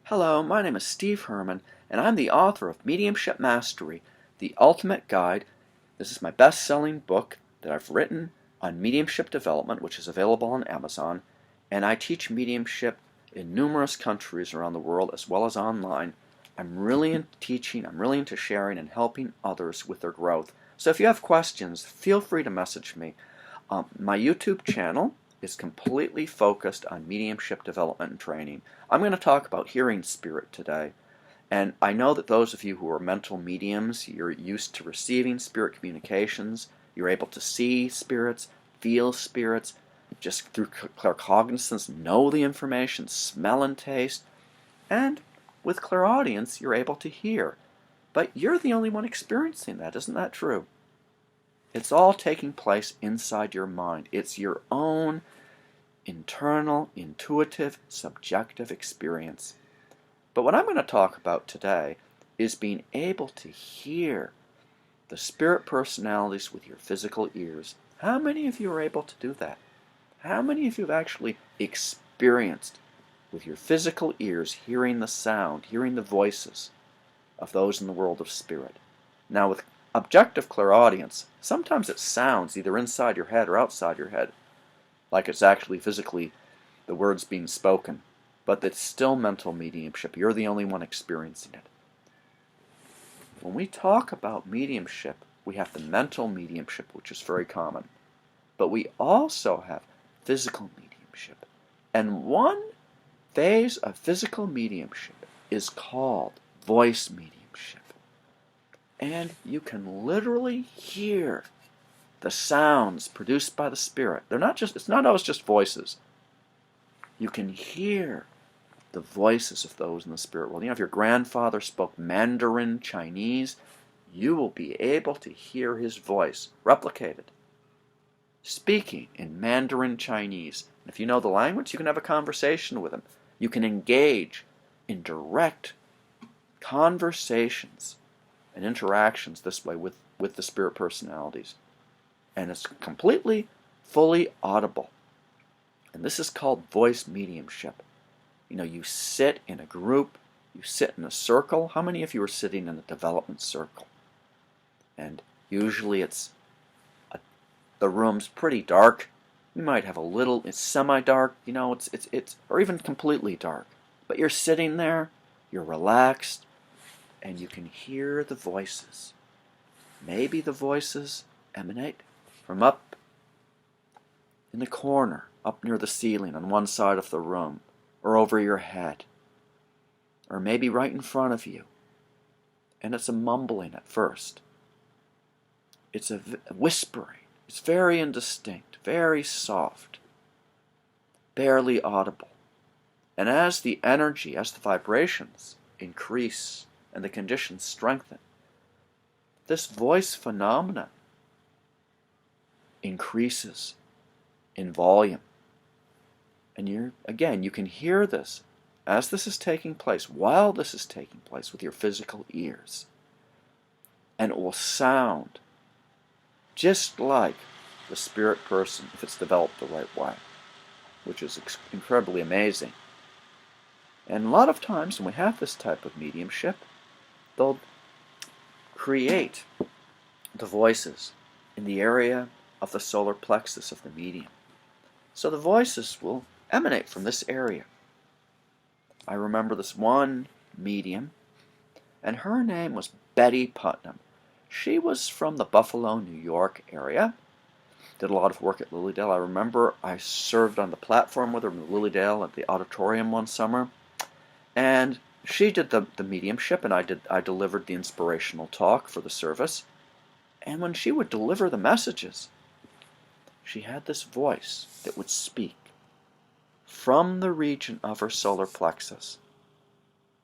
Hello, my name is Steve Hermann, and I'm the author of Mediumship Mastery, the Ultimate Guide. This is my best-selling book that I've written on mediumship development, which is available on Amazon, and I teach mediumship in numerous countries around the world as well as online. I'm really into teaching, I'm really into sharing and helping others with their growth. So if you have questions, feel free to message me. My YouTube channel is completely focused on mediumship development and training. I'm going to talk about hearing spirit today. And I know that those of you who are mental mediums, you're used to receiving spirit communications. You're able to see spirits, feel spirits, just through claircognizance, know the information, smell and taste. And with clairaudience, you're able to hear. But you're the only one experiencing that, isn't that true? It's all taking place inside your mind. It's your own internal, intuitive, subjective experience. But what I'm going to talk about today is being able to hear the spirit personalities with your physical ears. How many of you are able to do that? How many of you have actually experienced with your physical ears hearing the sound, hearing the voices of those in the world of spirit? Now with objective clairaudience, sometimes it sounds either inside your head or outside your head, like it's actually physically the words being spoken, but it's still mental mediumship. You're the only one experiencing it. When we talk about mediumship, we have the mental mediumship, which is very common, but we also have physical mediumship. And one phase of physical mediumship is called voice mediumship. And you can literally hear the sounds produced by the spirit. It's not always just voices. You can hear the voices of those in the spirit world. If your grandfather spoke Mandarin Chinese, you will be able to hear his voice replicated, speaking in Mandarin Chinese. And if you know the language, you can have a conversation with him. You can engage in direct conversations and interactions this way with the spirit personalities. And it's completely, fully audible. And this is called voice mediumship. You sit in a group, you sit in a circle. How many of you are sitting in a development circle? And usually the room's pretty dark. You might have it's semi-dark, it's or even completely dark. But you're sitting there, you're relaxed, and you can hear the voices. Maybe the voices emanate from up in the corner, up near the ceiling on one side of the room, or over your head, or maybe right in front of you. And it's a mumbling at first. It's a whispering. It's very indistinct, very soft, barely audible. And as the energy, as the vibrations increase and the conditions strengthen, this voice phenomena increases in volume. And you can hear this as this is taking place, while this is taking place with your physical ears. And it will sound just like the spirit person if it's developed the right way, which is incredibly amazing. And a lot of times when we have this type of mediumship, they'll create the voices in the area of the solar plexus of the medium. So the voices will emanate from this area. I remember this one medium, and her name was Betty Putnam. She was from the Buffalo, New York area. Did a lot of work at Lilydale. I remember I served on the platform with her in Lilydale at the auditorium one summer. And she did the mediumship, and I delivered the inspirational talk for the service. And when she would deliver the messages, she had this voice that would speak from the region of her solar plexus.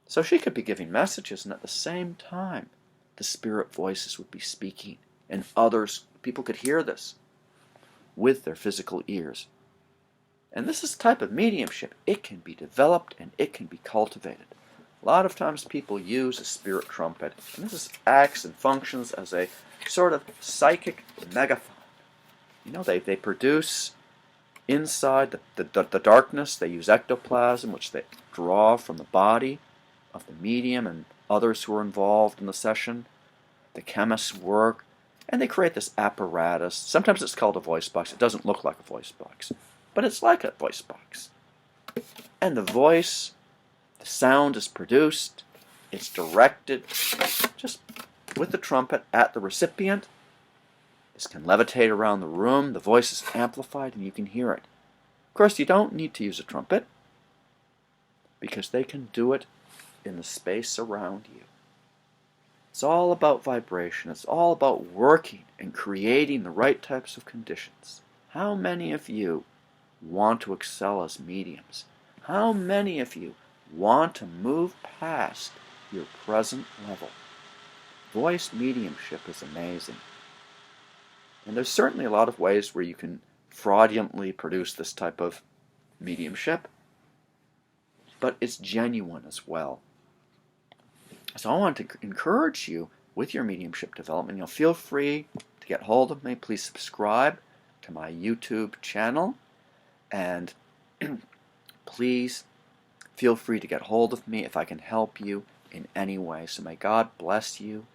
So she could be giving messages, and at the same time, the spirit voices would be speaking, and people could hear this with their physical ears. And this is a type of mediumship. It can be developed and it can be cultivated. A lot of times people use a spirit trumpet, and this acts and functions as a sort of psychic megaphone. They produce inside the darkness, they use ectoplasm, which they draw from the body, of the medium and others who are involved in the session. The chemists work, and they create this apparatus. Sometimes it's called a voice box. It doesn't look like a voice box, but it's like a voice box. And the sound is produced, it's directed just with the trumpet at the recipient. This can levitate around the room, the voice is amplified, and you can hear it. Of course, you don't need to use a trumpet, because they can do it in the space around you. It's all about vibration. It's all about working and creating the right types of conditions. How many of you want to excel as mediums? How many of you want to move past your present level? Voice mediumship is amazing. And there's certainly a lot of ways where you can fraudulently produce this type of mediumship, but it's genuine as well. So I want to encourage you with your mediumship development. Feel free to get hold of me. Please subscribe to my YouTube channel, and please feel free to get hold of me if I can help you in any way. So may God bless you